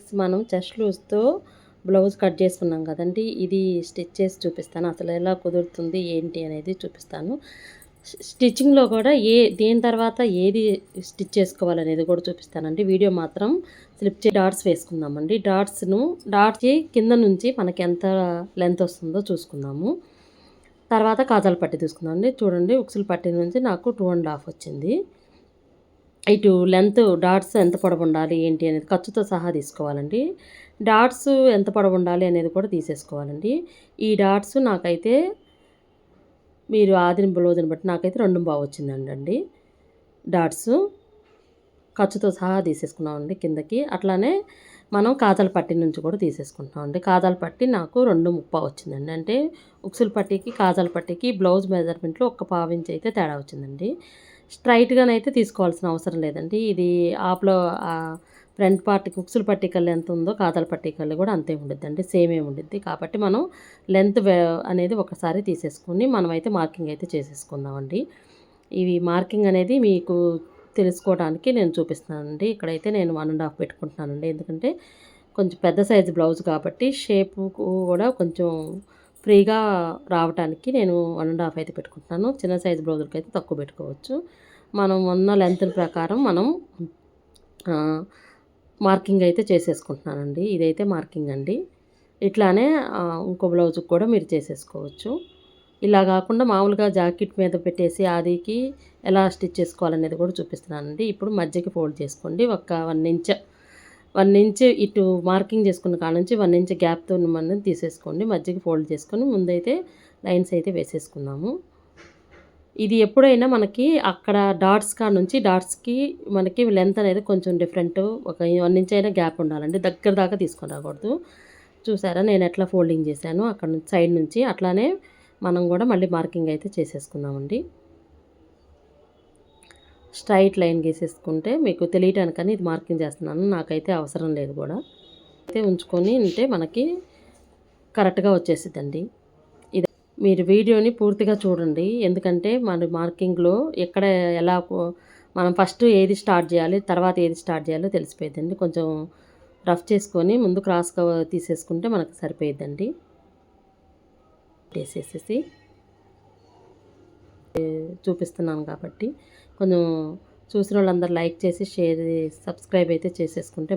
Friends, మనం chest లూజ్‌తో blouse cut చేసుకున్నాం కదండీ! ఇది స్టిచ్ చేసి చూపిస్తాను. అసలు ఎలా కుదురుతుంది ఏంటి అనేది చూపిస్తాను. స్టిచ్చింగ్‌లో కూడా దేని తర్వాత ఏది స్టిచ్ చేసుకోవాలనేది కూడా చూపిస్తానండి. వీడియో మాత్రం స్లిప్ డాట్స్ వేసుకుందామండి. డాట్స్‌కి కింద నుంచి మనకి ఎంత లెంత్ వస్తుందో చూసుకుందాము. తర్వాత కాజాల పట్టీ తీసుకుందామండి. చూడండి, ఉక్సుల పట్టీ నుంచి నాకు 2½ వచ్చింది. ఇటు లెంత్ డాట్స్ ఎంత పొడవుండాలి ఏంటి అనేది ఖర్చుతో సహా తీసుకోవాలండి. డాట్స్ ఎంత పొడవుండాలి అనేది కూడా తీసేసుకోవాలండి. ఈ డాట్స్ నాకైతే మీరు ఆదిన బ్లౌజ్‌ని బట్టి నాకైతే 2½ వచ్చిందండి డాట్స్. ఖర్చుతో సహా తీసేసుకున్నామండి కిందకి. అట్లానే మనం కాజాల పట్టీ నుంచి కూడా తీసేసుకుంటున్నామండి. కాజాల పట్టీ నాకు 2:30 వచ్చిందండి. అంటే ఉక్సుల పట్టీకి కాజాల పట్టీకి బ్లౌజ్ మెజర్మెంట్‌లో ఒక పావించి అయితే తేడా వచ్చిందండి. స్ట్రైట్‌గానైతే తీసుకోవాల్సిన అవసరం లేదండి. ఇది ఫ్రంట్ పార్ట్‌కి ఉక్సుల పట్టీ కల్లు ఎంత ఉందో కాజాల పట్టీ కల్లు కూడా అంతే ఉండిద్దండి. సేమే ఉండిద్ది. కాబట్టి మనం లెంత్ అనేది ఒకసారి తీసేసుకొని మనమైతే మార్కింగ్ అయితే చేసేసుకుందామండి. ఇవి మార్కింగ్ అనేది మీకు తెలుసుకోవడానికి నేను చూపిస్తున్నానండి. ఇక్కడైతే నేను 1½ పెట్టుకుంటున్నానండి. ఎందుకంటే కొంచెం పెద్ద సైజు బ్లౌజ్ కాబట్టి షేపు కూడా కొంచెం ఫ్రీగా రావటానికి నేను 1½ అయితే పెట్టుకుంటున్నాను. చిన్న సైజు బ్లౌజులకైతే తక్కువ పెట్టుకోవచ్చు. మనం ఉన్న లెంత్ ప్రకారం మనం మార్కింగ్ అయితే చేసేసుకుంటున్నానండి. ఇదైతే మార్కింగ్ అండి. ఇట్లానే ఇంకో బ్లౌజుకి కూడా మీరు చేసేసుకోవచ్చు. ఇలా కాకుండా మామూలుగా జాకెట్ మీద పెట్టేసి ఆదికి ఎలా స్టిచ్ చేసుకోవాలనేది కూడా చూపిస్తున్నానండి. ఇప్పుడు మధ్యకి ఫోల్డ్ చేసుకోండి. ఒక 1 ఇంచ్ ఇటు మార్కింగ్ చేసుకున్న కాడ నుంచి 1 ఇంచ్ గ్యాప్తో మనం తీసేసుకోండి. మధ్యకి ఫోల్డ్ చేసుకొని ముందైతే లైన్స్ అయితే వేసేసుకుందాము. ఇది ఎప్పుడైనా మనకి అక్కడ డాట్స్ కాడ నుంచి డాట్స్‌కి మనకి లెంత్ అనేది కొంచెం డిఫరెంట్. ఒక 1 ఇంచ్ అయినా గ్యాప్ ఉండాలండి. దగ్గర దాకా తీసుకొని రాకూడదు. చూసారా నేను ఎట్లా ఫోల్డింగ్ చేశానో అక్కడ నుంచి సైడ్ నుంచి. అట్లానే మనం కూడా మళ్ళీ మార్కింగ్ అయితే చేసేసుకుందామండి. స్ట్రైట్ లైన్ గీసేసుకుంటే మీకు తెలియటానికని ఇది మార్కింగ్ చేస్తున్నాను. నాకైతే అవసరం లేదు కూడా. అయితే ఉంచుకొని ఉంటే మనకి కరెక్ట్‌గా వచ్చేసిద్దండి. ఇది మీరు వీడియోని పూర్తిగా చూడండి. ఎందుకంటే మన మార్కింగ్‌లో ఎక్కడ ఎలా మనం ఫస్ట్ ఏది స్టార్ట్ చేయాలి, తర్వాత ఏది స్టార్ట్ చేయాలో తెలిసిపోయిద్దండి. కొంచెం రఫ్ చేసుకొని ముందు క్రాస్‌గా తీసేసుకుంటే మనకు సరిపోయిద్దండి. వేసేసేసి చూపిస్తున్నాను కాబట్టి కొంచెం చూసిన వాళ్ళందరూ లైక్ చేసి షేర్ సబ్స్క్రైబ్ అయితే చేసేసుకుంటే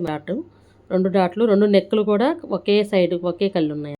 2 డాట్లు 2 నెక్కులు కూడా ఒకే సైడ్ ఒకే కళ్ళు ఉన్నాయి.